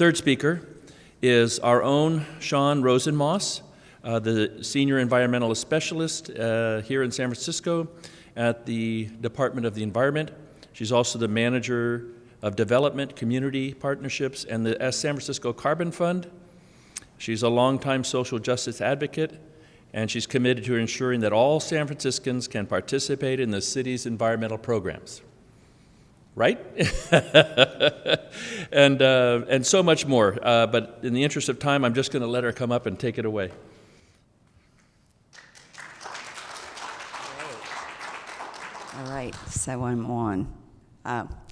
third speaker is our own Shawn Rosenmoss, the Senior Environmentalist Specialist here in San Francisco at the Department of the Environment. She's also the Manager of Development, Community Partnerships, and the San Francisco Carbon Fund. She's a longtime social justice advocate, and she's committed to ensuring that all San Franciscans can participate in the city's environmental programs. Right? and so much more. But in the interest of time, I'm just going to let her come up and take it away. All right, so I'm on.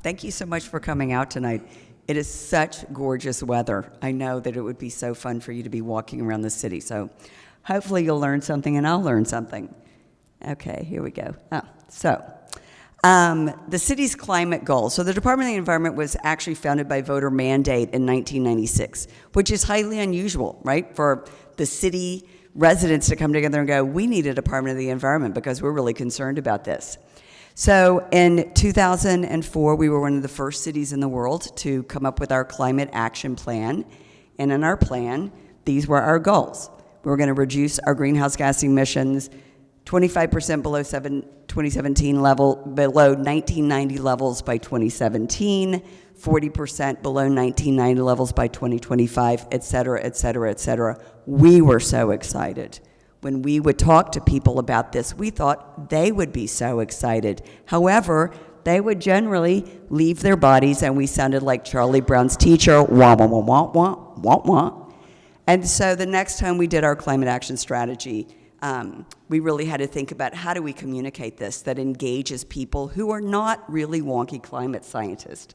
Thank you so much for coming out tonight. It is such gorgeous weather. I know that it would be so fun for you to be walking around the city. So hopefully you'll learn something and I'll learn something. Okay, here we go. The city's climate goals. So the Department of the Environment was actually founded by voter mandate in 1996, which is highly unusual, right? For the city residents to come together and go, we need a Department of the Environment because we're really concerned about this. So in 2004, we were one of the first cities in the world to come up with our climate action plan. And in our plan, these were our goals. We were going to reduce our greenhouse gas emissions 25% below 2017 level, below 1990 levels by 2017, 40% below 1990 levels by 2025, et cetera, et cetera, et cetera. We were so excited. When we would talk to people about this, we thought they would be so excited. However, they would generally leave their bodies, and we sounded like Charlie Brown's teacher, wah, wah, wah, wah, wah, wah, wah. And so the next time we did our climate action strategy, we really had to think about how do we communicate this that engages people who are not really wonky climate scientists.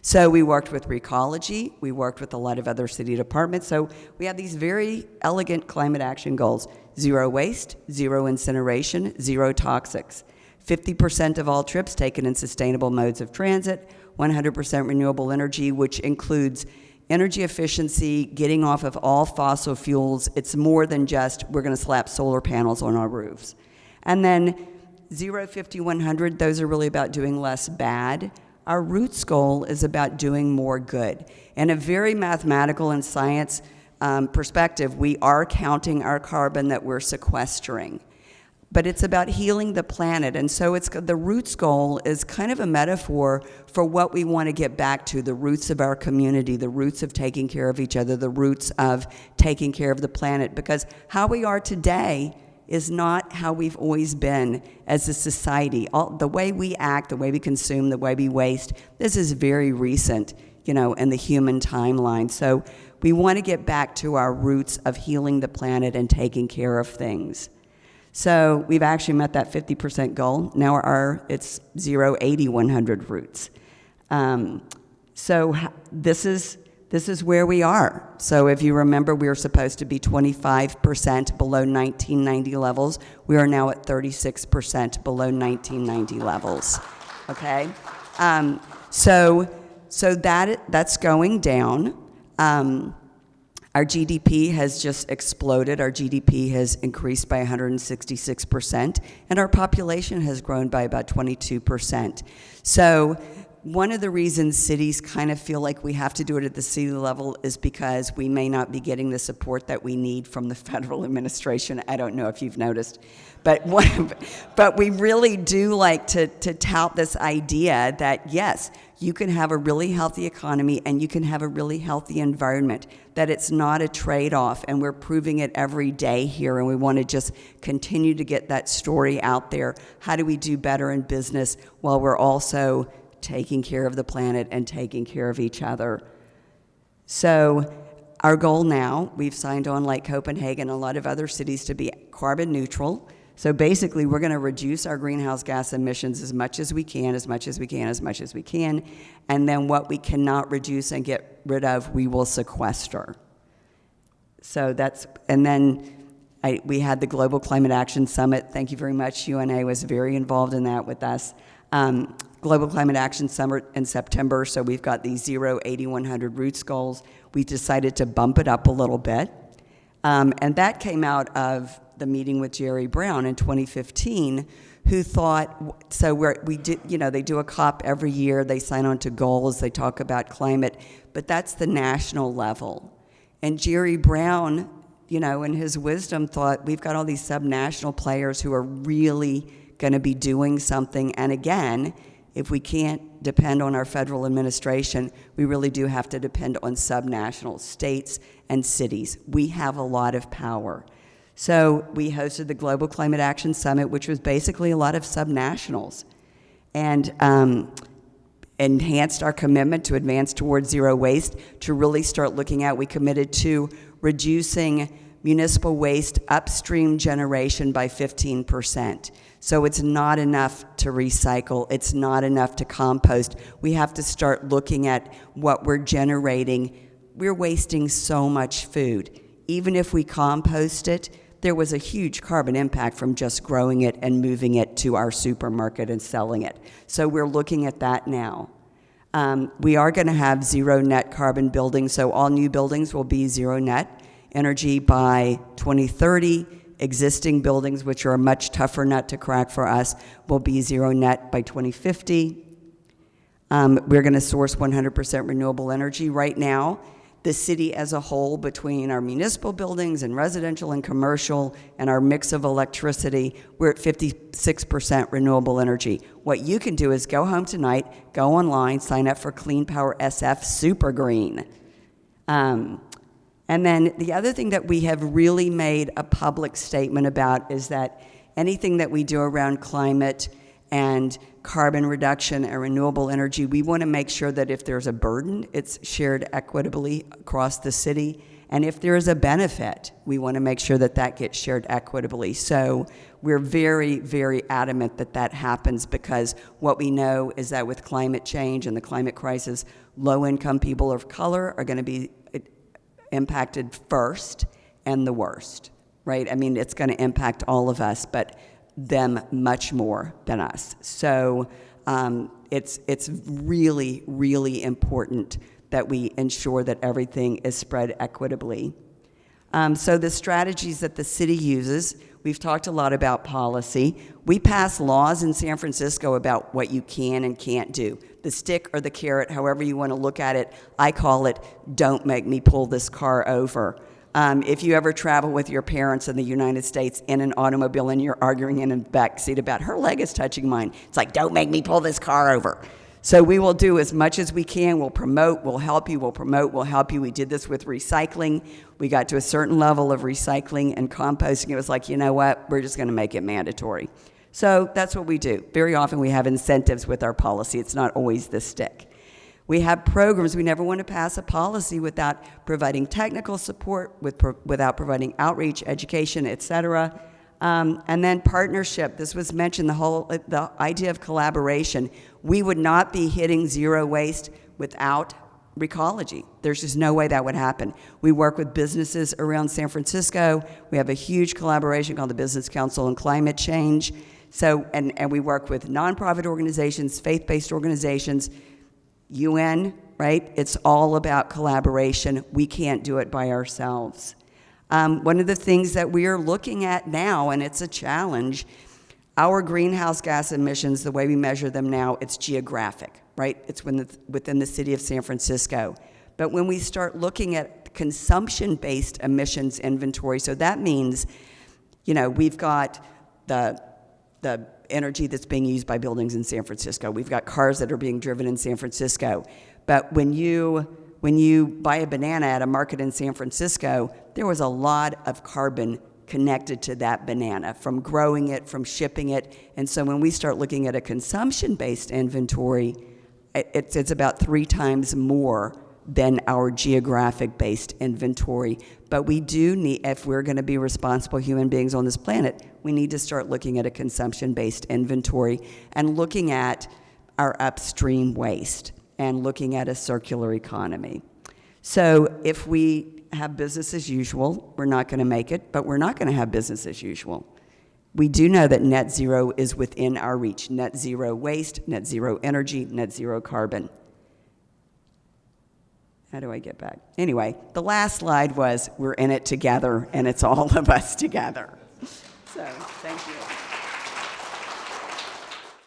So we worked with Recology, we worked with a lot of other city departments. So we have these very elegant climate action goals: zero waste, zero incineration, zero toxics, 50% of all trips taken in sustainable modes of transit, 100% renewable energy, which includes energy efficiency, getting off of all fossil fuels. It's more than just we're going to slap solar panels on our roofs. And then 0, 50, 100, those are really about doing less bad. Our roots goal is about doing more good. In a very mathematical and science perspective, we are counting our carbon that we're sequestering. But it's about healing the planet. And so the roots goal is kind of a metaphor for what we want to get back to, the roots of our community, the roots of taking care of each other, the roots of taking care of the planet. Because how we are today is not how we've always been as a society. The way we act, the way we consume, the way we waste, this is very recent, in the human timeline. So we want to get back to our roots of healing the planet and taking care of things. So we've actually met that 50% goal. Now it's 0, 80, 100 roots. So this is where we are. So if you remember, we were supposed to be 25% below 1990 levels. We are now at 36% below 1990 levels. Okay? So that's going down. Our GDP has just exploded. Our GDP has increased by 166%, and our population has grown by about 22%. So one of the reasons cities kind of feel like we have to do it at the city level is because we may not be getting the support that we need from the federal administration. I don't know if you've noticed. But we really do like to tout this idea that, yes, you can have a really healthy economy and you can have a really healthy environment, that it's not a trade-off, and we're proving it every day here, and we want to just continue to get that story out there. How do we do better in business while we're also taking care of the planet and taking care of each other? So our goal now, we've signed on, like Copenhagen, a lot of other cities, to be carbon neutral. So basically, we're going to reduce our greenhouse gas emissions as much as we can, as much as we can, as much as we can. And then what we cannot reduce and get rid of, we will sequester. So we had the Global Climate Action Summit. Thank you very much. UNA was very involved in that with us. Global Climate Action Summit in September. So we've got these 0, 80, 100 roots goals. We decided to bump it up a little bit. And that came out of the meeting with Jerry Brown in 2015, who thought, so we did, they do a COP every year, they sign on to goals, they talk about climate, but that's the national level. And Jerry Brown, in his wisdom thought, we've got all these subnational players who are really going to be doing something. And again, if we can't depend on our federal administration, we really do have to depend on subnational states and cities. We have a lot of power. So we hosted the Global Climate Action Summit, which was basically a lot of subnationals, and enhanced our commitment to advance towards zero waste, to really start looking at, we committed to reducing municipal waste upstream generation by 15%. So it's not enough to recycle, it's not enough to compost. We have to start looking at what we're generating. We're wasting so much food. Even if we compost it, there was a huge carbon impact from just growing it and moving it to our supermarket and selling it. So we're looking at that now. We are going to have zero net carbon buildings, so all new buildings will be zero net energy by 2030. Existing buildings, which are a much tougher nut to crack for us, will be zero net by 2050. We're going to source 100% renewable energy. Right now, the city as a whole, between our municipal buildings and residential and commercial and our mix of electricity, we're at 56% renewable energy. What you can do is go home tonight, go online, sign up for Clean Power SF Super Green. And then the other thing that we have really made a public statement about is that anything that we do around climate and carbon reduction and renewable energy, we want to make sure that if there's a burden, it's shared equitably across the city. And if there is a benefit, we want to make sure that that gets shared equitably. So we're very, very adamant that that happens, because what we know is that with climate change and the climate crisis, low-income people of color are going to be impacted first and the worst, right? I mean, it's going to impact all of us, but them much more than us. So it's really, really important that we ensure that everything is spread equitably. So the strategies that the city uses, we've talked a lot about policy. We pass laws in San Francisco about what you can and can't do. The stick or the carrot, however you want to look at it, I call it, don't make me pull this car over. If you ever travel with your parents in the United States in an automobile and you're arguing in the back seat about her leg is touching mine, it's like, don't make me pull this car over. So we will do as much as we can. We'll promote, we'll help you, we'll promote, we'll help you. We did this with recycling. We got to a certain level of recycling and composting. It was like, you know what, we're just going to make it mandatory. So that's what we do. Very often we have incentives with our policy. It's not always the stick. We have programs. We never want to pass a policy without providing technical support, without providing outreach, education, et cetera. And then partnership. This was mentioned, the idea of collaboration. We would not be hitting zero waste without Recology. There's just no way that would happen. We work with businesses around San Francisco. We have a huge collaboration called the Business Council on Climate Change. So, and we work with nonprofit organizations, faith-based organizations, UN, right? It's all about collaboration. We can't do it by ourselves. One of the things that we are looking at now, and it's a challenge, our greenhouse gas emissions, the way we measure them now, it's geographic, right? It's within the city of San Francisco. But when we start looking at consumption-based emissions inventory, so that means, we've got the energy that's being used by buildings in San Francisco. We've got cars that are being driven in San Francisco. But when you buy a banana at a market in San Francisco, there was a lot of carbon connected to that banana, from growing it, from shipping it. And so when we start looking at a consumption-based inventory, it's about 3 times more than our geographic-based inventory. But we do need, if we're going to be responsible human beings on this planet, we need to start looking at a consumption-based inventory and looking at our upstream waste and looking at a circular economy. So if we have business as usual, we're not going to make it, but we're not going to have business as usual. We do know that net zero is within our reach. Net zero waste, net zero energy, net zero carbon. How do I get back? Anyway, the last slide was, we're in it together, and it's all of us together. So, thank you.